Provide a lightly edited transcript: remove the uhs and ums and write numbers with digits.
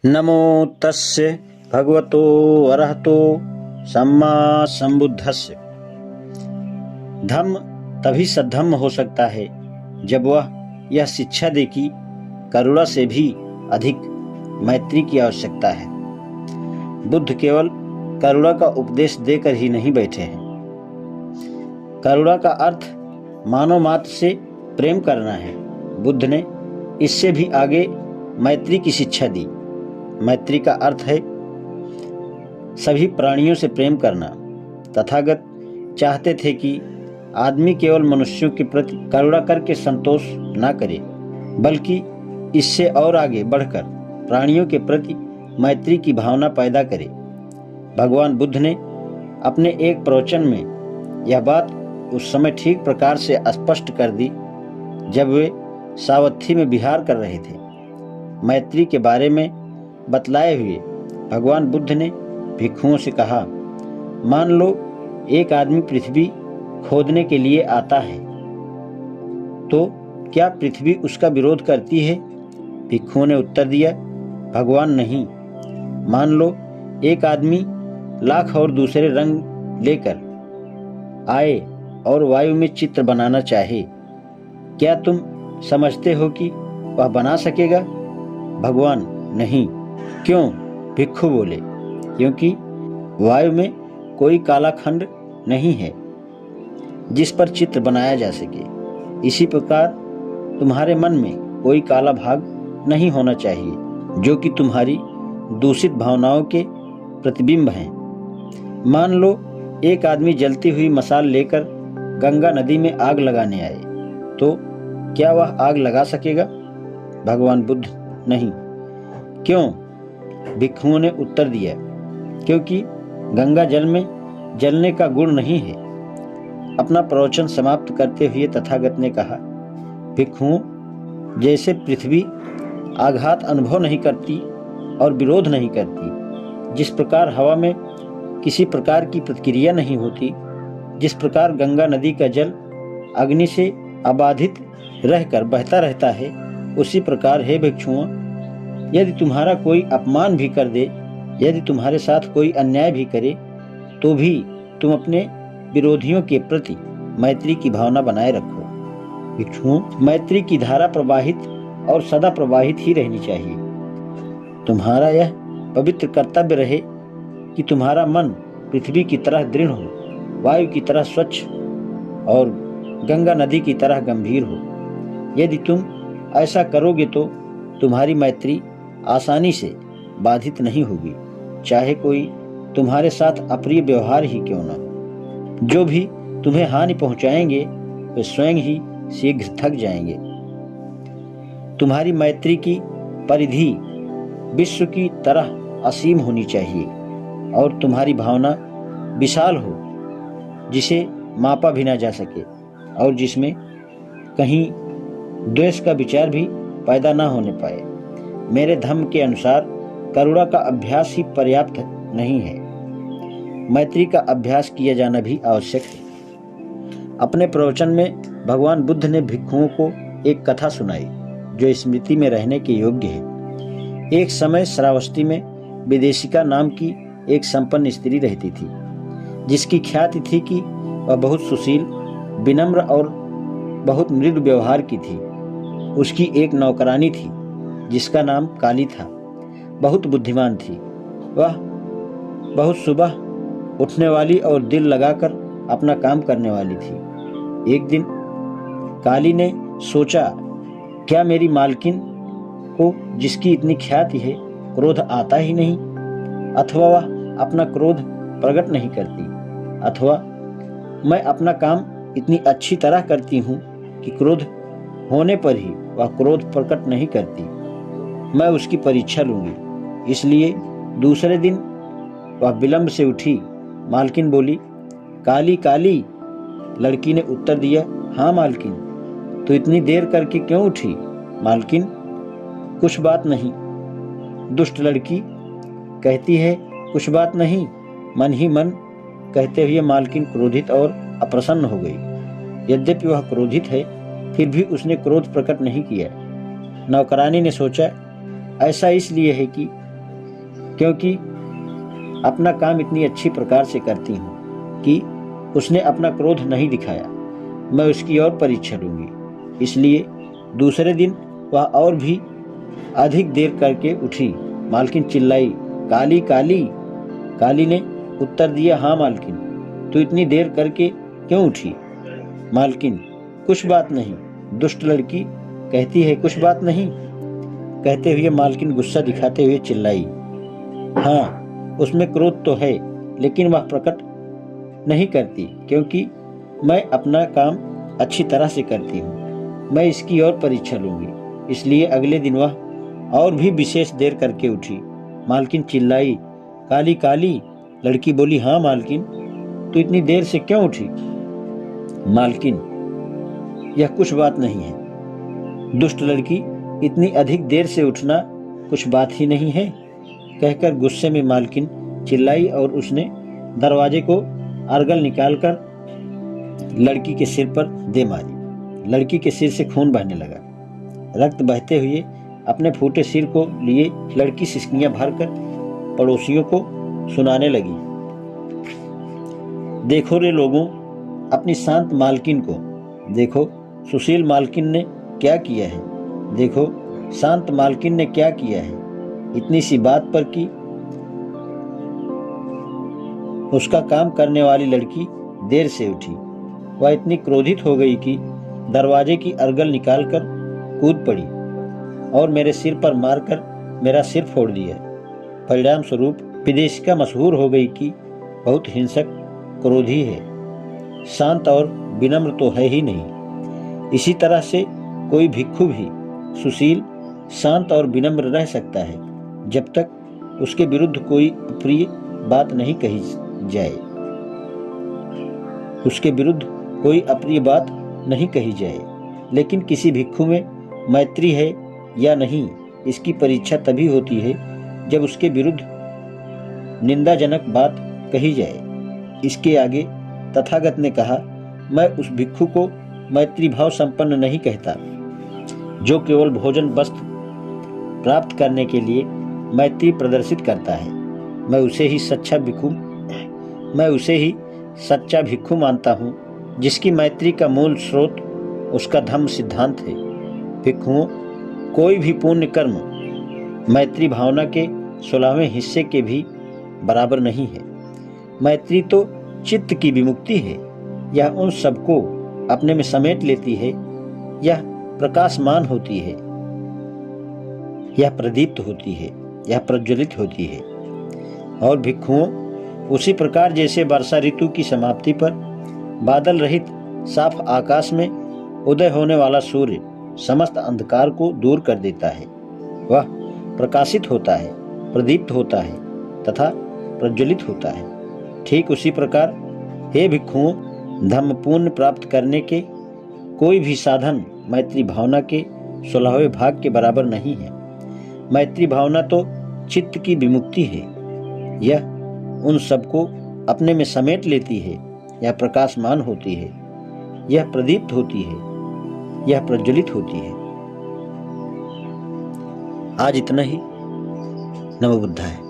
नमो तस्य भगवतो अरहतो सम्मा संबुद्धस्य। धम्म तभी सद्धम्म हो सकता है जब वह यह शिक्षा दे कि करुणा से भी अधिक मैत्री की आवश्यकता है। बुद्ध केवल करुणा का उपदेश देकर ही नहीं बैठे हैं। करुणा का अर्थ मानव मात्र से प्रेम करना है। बुद्ध ने इससे भी आगे मैत्री की शिक्षा दी। मैत्री का अर्थ है सभी प्राणियों से प्रेम करना। तथागत चाहते थे कि आदमी केवल मनुष्यों के प्रति करुणा करके संतोष न करे, बल्कि इससे और आगे बढ़कर प्राणियों के प्रति मैत्री की भावना पैदा करे। भगवान बुद्ध ने अपने एक प्रवचन में यह बात उस समय ठीक प्रकार से स्पष्ट कर दी जब वे सावत्थी में विहार कर रहे थे। मैत्री के बारे में बतलाए हुए भगवान बुद्ध ने भिक्षुओं से कहा, मान लो एक आदमी पृथ्वी खोदने के लिए आता है, तो क्या पृथ्वी उसका विरोध करती है? भिक्षुओं ने उत्तर दिया, भगवान नहीं। मान लो एक आदमी लाख और दूसरे रंग लेकर आए और वायु में चित्र बनाना चाहे, क्या तुम समझते हो कि वह बना सकेगा? भगवान नहीं। क्यों? भिक्षु बोले, क्योंकि वायु में कोई काला खंड नहीं है जिस पर चित्र बनाया जा सके। इसी प्रकार तुम्हारे मन में कोई काला भाग नहीं होना चाहिए जो कि तुम्हारी दूषित भावनाओं के प्रतिबिंब हैं। मान लो एक आदमी जलती हुई मशाल लेकर गंगा नदी में आग लगाने आए, तो क्या वह आग लगा सकेगा? भगवान बुद्ध नहीं। क्यों? भिक्षुओं ने उत्तर दिया, क्योंकि गंगा जल में जलने का गुण नहीं है। अपना प्रवचन समाप्त करते हुए तथागत ने कहा, भिक्षुओं, जैसे पृथ्वी आघात अनुभव नहीं करती और विरोध नहीं करती, जिस प्रकार हवा में किसी प्रकार की प्रतिक्रिया नहीं होती, जिस प्रकार गंगा नदी का जल अग्नि से अबाधित रहकर बहता रहता है, उसी प्रकार है भिक्षुओं, यदि तुम्हारा कोई अपमान भी कर दे, यदि तुम्हारे साथ कोई अन्याय भी करे, तो भी तुम अपने विरोधियों के प्रति मैत्री की भावना बनाए रखो। भिक्षुओं, मैत्री की धारा प्रवाहित और सदा प्रवाहित ही रहनी चाहिए। तुम्हारा यह पवित्र कर्तव्य रहे कि तुम्हारा मन पृथ्वी की तरह दृढ़ हो, वायु की तरह स्वच्छ और गंगा नदी की तरह गंभीर हो। यदि तुम ऐसा करोगे तो तुम्हारी मैत्री आसानी से बाधित नहीं होगी, चाहे कोई तुम्हारे साथ अप्रिय व्यवहार ही क्यों न हो। जो भी तुम्हें हानि पहुंचाएंगे वे स्वयं ही शीघ्र थक जाएंगे। तुम्हारी मैत्री की परिधि विश्व की तरह असीम होनी चाहिए और तुम्हारी भावना विशाल हो, जिसे मापा भी ना जा सके और जिसमें कहीं द्वेष का विचार भी पैदा ना होने पाए। मेरे धम्म के अनुसार करुणा का अभ्यास ही पर्याप्त नहीं है, मैत्री का अभ्यास किया जाना भी आवश्यक है। अपने प्रवचन में भगवान बुद्ध ने भिक्षुओं को एक कथा सुनाई जो स्मृति में रहने के योग्य है। एक समय श्रावस्ती में विदेशिका नाम की एक संपन्न स्त्री रहती थी, जिसकी ख्याति थी कि वह बहुत सुशील, विनम्र और बहुत मृदु व्यवहार की थी। उसकी एक नौकरानी थी जिसका नाम काली था। बहुत बुद्धिमान थी। वह बहुत सुबह उठने वाली और दिल लगाकर अपना काम करने वाली थी। एक दिन काली ने सोचा, क्या मेरी मालकिन को, जिसकी इतनी ख्याति है, क्रोध आता ही नहीं, अथवा वह अपना क्रोध प्रकट नहीं करती, अथवा मैं अपना काम इतनी अच्छी तरह करती हूँ कि क्रोध होने पर ही वह क्रोध प्रकट नहीं करती। मैं उसकी परीक्षा लूंगी। इसलिए दूसरे दिन वह विलंब से उठी। मालकिन बोली, काली काली। लड़की ने उत्तर दिया, हाँ मालकिन। तो इतनी देर करके क्यों उठी? मालकिन, कुछ बात नहीं। दुष्ट लड़की कहती है, कुछ बात नहीं, मन ही मन। कहते हुए मालकिन क्रोधित और अप्रसन्न हो गई। यद्यपि वह क्रोधित है, फिर भी उसने क्रोध प्रकट नहीं किया। नौकरानी ने सोचा, ऐसा इसलिए है कि क्योंकि अपना काम इतनी अच्छी प्रकार से करती हूँ कि उसने अपना क्रोध नहीं दिखाया। मैं उसकी और परीक्षा लूंगी। इसलिए दूसरे दिन वह और भी अधिक देर करके उठी। मालकिन चिल्लाई, काली काली। काली ने उत्तर दिया, हाँ मालकिन, तू इतनी देर करके क्यों उठी? मालकिन, कुछ बात नहीं। दुष्ट लड़की कहती है कुछ बात नहीं। कहते हुए मालकिन गुस्सा दिखाते हुए चिल्लाई, हाँ, उसमें क्रोध तो है, लेकिन वह प्रकट नहीं करती, क्योंकि मैं अपना काम अच्छी तरह से करती हूँ। मैं इसकी और परीक्षा लूंगी। इसलिए अगले दिन वह और भी विशेष देर करके उठी। मालकिन चिल्लाई, काली काली। लड़की बोली, हाँ मालकिन, तो इतनी देर से क्यों उठी? मालकिन, यह कुछ बात नहीं है। दुष्ट लड़की, इतनी अधिक देर से उठना कुछ बात ही नहीं है। कहकर गुस्से में मालकिन चिल्लाई और उसने दरवाजे को अर्गल निकालकर लड़की के सिर पर दे मारी। लड़की के सिर से खून बहने लगा। रक्त बहते हुए अपने फूटे सिर को लिए लड़की सिसकियां भरकर पड़ोसियों को सुनाने लगी, देखो रे लोगों, अपनी शांत मालकिन को देखो, सुशील मालकिन ने क्या किया है। देखो, शांत मालकिन ने क्या किया है। इतनी सी बात पर कि उसका काम करने वाली लड़की देर से उठी। वह इतनी क्रोधित हो गई कि दरवाजे की अर्गल निकालकर कूद पड़ी और मेरे सिर पर मारकर मेरा सिर फोड़ दिया। परिणाम स्वरूप विदेशिका मशहूर हो गई कि बहुत हिंसक, क्रोधी है, शांत और विनम्र तो है ही नहीं। इसी तरह से कोई भिक्षु भी सुशील, शांत और विनम्र रह सकता है जब तक उसके विरुद्ध कोई अप्रिय बात नहीं कही जाए। उसके विरुद्ध कोई अप्रिय बात नहीं कही जाए। लेकिन किसी भिक्षु में मैत्री है या नहीं, इसकी परीक्षा तभी होती है जब उसके विरुद्ध निंदाजनक बात कही जाए। इसके आगे तथागत ने कहा, मैं उस भिक्षु को मैत्री भाव संपन्न नहीं कहता जो केवल भोजन वस्त्र प्राप्त करने के लिए मैत्री प्रदर्शित करता है। मैं उसे ही सच्चा भिक्षु मानता हूँ जिसकी मैत्री का मूल स्रोत उसका धम्म सिद्धांत है। भिक्षुओं, कोई भी पुण्य कर्म मैत्री भावना के 16वें हिस्से के भी बराबर नहीं है। मैत्री तो चित्त की विमुक्ति है। यह उन सबको अपने में समेट लेती है। यह प्रकाशमान होती है, यह प्रदीप्त होती है, यह प्रज्वलित होती है। और भिक्षुओं, उसी प्रकार जैसे वर्षा ऋतु की समाप्ति पर बादल रहित साफ आकाश में उदय होने वाला सूर्य समस्त अंधकार को दूर कर देता है, वह प्रकाशित होता है, प्रदीप्त होता है तथा प्रज्वलित होता है। ठीक उसी प्रकार हे भिक्षुओं, धम्म पुण्य प्राप्त करने के कोई भी साधन मैत्री भावना के 16वें भाग के बराबर नहीं है। मैत्री भावना तो चित्त की विमुक्ति है। यह उन सबको अपने में समेट लेती है। यह प्रकाशमान होती है, यह प्रदीप्त होती है, यह प्रज्वलित होती है। आज इतना ही। नमो बुद्धाय।